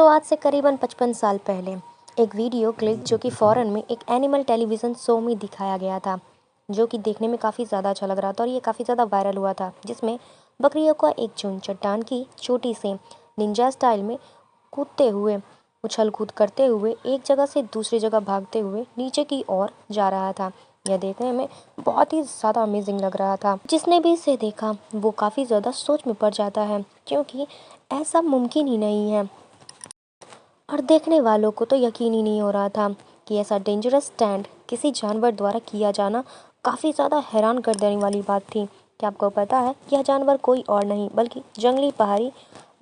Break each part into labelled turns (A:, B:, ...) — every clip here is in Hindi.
A: आज से करीबन 55 साल पहले एक वीडियो क्लिप जो कि फ़ॉरेन में एक एनिमल टेलीविज़न शो में दिखाया गया था, जो कि देखने में काफ़ी ज़्यादा अच्छा लग रहा था और ये काफ़ी ज़्यादा वायरल हुआ था, जिसमें बकरियों का एक झुंड चट्टान की चोटी से निंजा स्टाइल में कूदते हुए, उछल कूद करते हुए एक जगह से दूसरी जगह भागते हुए नीचे की ओर जा रहा था। यह देखने में बहुत ही ज़्यादा अमेजिंग लग रहा था। जिसने भी इसे देखा वो काफ़ी ज़्यादा सोच में पड़ जाता है, क्योंकि ऐसा मुमकिन ही नहीं है और देखने वालों को तो यकीन ही नहीं हो रहा था कि ऐसा डेंजरस स्टैंड किसी जानवर द्वारा किया जाना काफ़ी ज़्यादा हैरान कर देने वाली बात थी। क्या आपको पता है, यह जानवर कोई और नहीं बल्कि जंगली पहाड़ी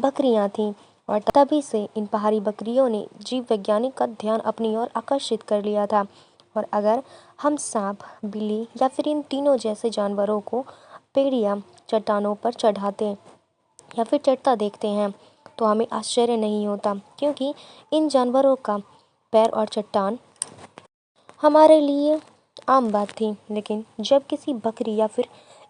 A: बकरियां थीं और तभी से इन पहाड़ी बकरियों ने जीव वैज्ञानिक का ध्यान अपनी ओर आकर्षित कर लिया था। और अगर हम सांप, बिल्ली या फिर इन तीनों जैसे जानवरों को पेड़ या चट्टानों पर चढ़ाते या फिर चढ़ता देखते हैं तो हमें आश्चर्य नहीं होता, क्योंकि इन जानवरों का पैर और चट्टान हमारे लिए आम बात थी। लेकिन जब किसी बकरी या फिर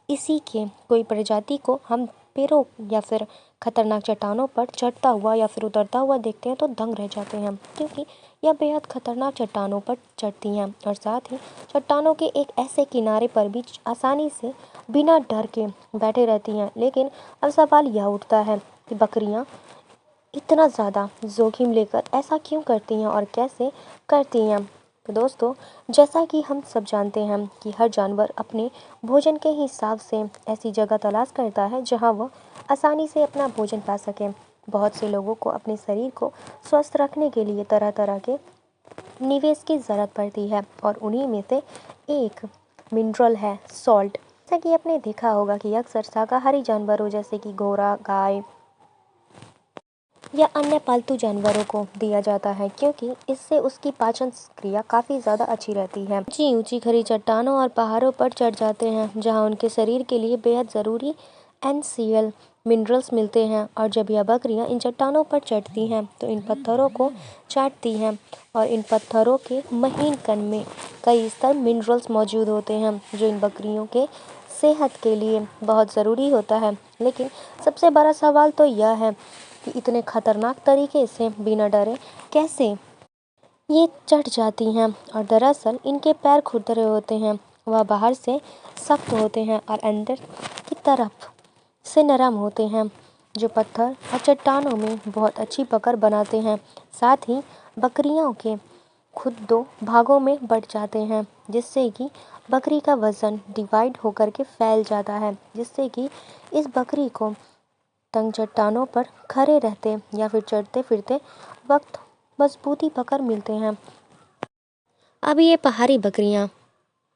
A: इसी के कोई प्रजाति को हम पैरों या फिर खतरनाक चट्टानों पर चढ़ता हुआ या फिर उतरता हुआ देखते हैं तो दंग रह जाते हैं, क्योंकि यह बेहद खतरनाक चट्टानों पर चढ़ती हैं और साथ ही चट्टानों के एक ऐसे किनारे पर भी आसानी से बिना डर के बैठे रहती हैं। लेकिन अब सवाल यह उठता है कि बकरियां इतना ज़्यादा जोखिम लेकर ऐसा क्यों करती हैं और कैसे करती हैं। तो दोस्तों, जैसा कि हम सब जानते हैं कि हर जानवर अपने भोजन के हिसाब से ऐसी जगह तलाश करता है जहां वह आसानी से अपना भोजन पा सके। बहुत से लोगों को अपने शरीर को स्वस्थ रखने के लिए तरह तरह के निवेश की ज़रूरत पड़ती है और उन्हीं में से एक मिनरल है सॉल्ट। जैसा कि आपने देखा होगा कि अक्सर शाकाहारी जानवरों जैसे कि घोड़ा, गाय या अन्य पालतू जानवरों को दिया जाता है, क्योंकि इससे उसकी पाचन क्रिया काफ़ी ज़्यादा अच्छी रहती है। ऊंची ऊंची खड़ी चट्टानों और पहाड़ों पर चढ़ जाते हैं जहां उनके शरीर के लिए बेहद ज़रूरी NaCl मिनरल्स मिलते हैं। और जब यह बकरियां इन चट्टानों पर चढ़ती हैं तो इन पत्थरों को चाटती हैं और इन पत्थरों के महीन कण में कई स्तर मिनरल्स मौजूद होते हैं जो इन बकरियों के सेहत के लिए बहुत ज़रूरी होता है। लेकिन सबसे बड़ा सवाल तो यह है कि इतने खतरनाक तरीके से बिना डरे कैसे ये चढ़ जाती हैं। और दरअसल इनके पैर खुरदरे होते हैं, वह बाहर से सख्त होते हैं और अंदर की तरफ से नरम होते हैं, जो पत्थर और चट्टानों में बहुत अच्छी पकड़ बनाते हैं। साथ ही बकरियों के खुद दो भागों में बढ़ जाते हैं, जिससे कि बकरी का वज़न डिवाइड होकर के फैल जाता है, जिससे कि इस बकरी को तंग चट्टानों पर खड़े रहते या फिर चढ़ते फिरते वक्त मजबूती पकड़ मिलते हैं। अब ये पहाड़ी बकरियां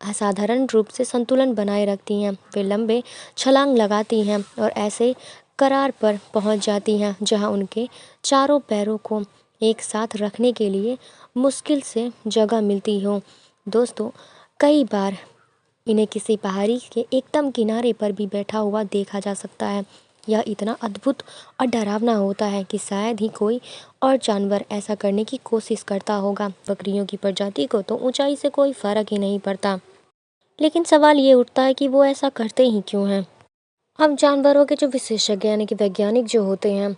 A: असाधारण रूप से संतुलन बनाए रखती हैं। वे लंबे छलांग लगाती हैं और ऐसे करार पर पहुंच जाती हैं जहां उनके चारों पैरों को एक साथ रखने के लिए मुश्किल से जगह मिलती हो। दोस्तों, कई बार इन्हें किसी पहाड़ी के एकदम किनारे पर भी बैठा हुआ देखा जा सकता है। यह इतना अद्भुत और डरावना होता है कि शायद ही कोई और जानवर ऐसा करने की कोशिश करता होगा। बकरियों की प्रजाति को तो ऊंचाई से कोई फर्क ही नहीं पड़ता, लेकिन सवाल ये उठता है कि वो ऐसा करते ही क्यों हैं। हम जानवरों के जो विशेषज्ञ यानी कि वैज्ञानिक जो होते हैं,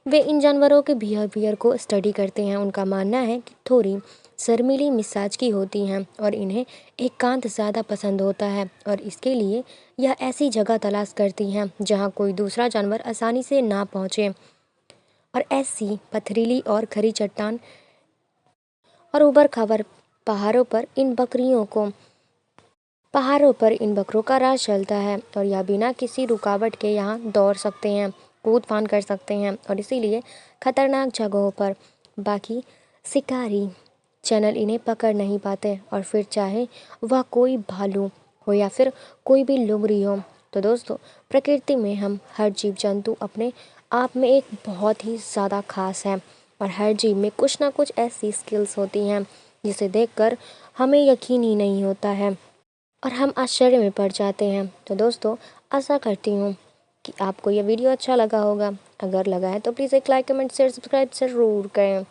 A: वे इन जानवरों के बिहेवियर को स्टडी करते हैं। उनका मानना है कि थोड़ी शर्मीली मिजाज की होती हैं और इन्हें एकांत ज़्यादा पसंद होता है और इसके लिए यह ऐसी जगह तलाश करती हैं जहां कोई दूसरा जानवर आसानी से ना पहुंचे। और ऐसी पथरीली और खरी चट्टान और ऊबड़ खाबड़ पहाड़ों पर इन बकरों का राज चलता है और यह बिना किसी रुकावट के यहाँ दौड़ सकते हैं, कूद फान कर सकते हैं और इसीलिए खतरनाक जगहों पर बाकी शिकारी चैनल इन्हें पकड़ नहीं पाते। और फिर चाहे वह कोई भालू हो या फिर कोई भी लोमड़ी हो। तो दोस्तों, प्रकृति में हम हर जीव जंतु अपने आप में एक बहुत ही ज़्यादा खास है और हर जीव में कुछ ना कुछ ऐसी स्किल्स होती हैं जिसे देखकर हमें यकीन ही नहीं होता है और हम आश्चर्य में पड़ जाते हैं। तो दोस्तों, आशा करती हूँ कि आपको यह वीडियो अच्छा लगा होगा। अगर लगा है तो प्लीज़ एक लाइक, कमेंट, शेयर, सब्सक्राइब ज़रूर करें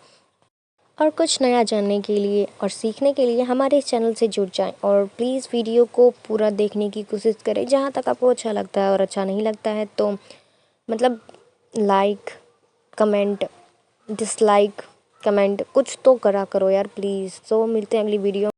A: और कुछ नया जानने के लिए और सीखने के लिए हमारे इस चैनल से जुड़ जाएं। और प्लीज़ वीडियो को पूरा देखने की कोशिश करें। जहाँ तक आपको अच्छा लगता है और अच्छा नहीं लगता है तो मतलब लाइक, कमेंट डिसलाइक, कमेंट कुछ तो करा करो यार प्लीज़। तो मिलते हैं अगली वीडियो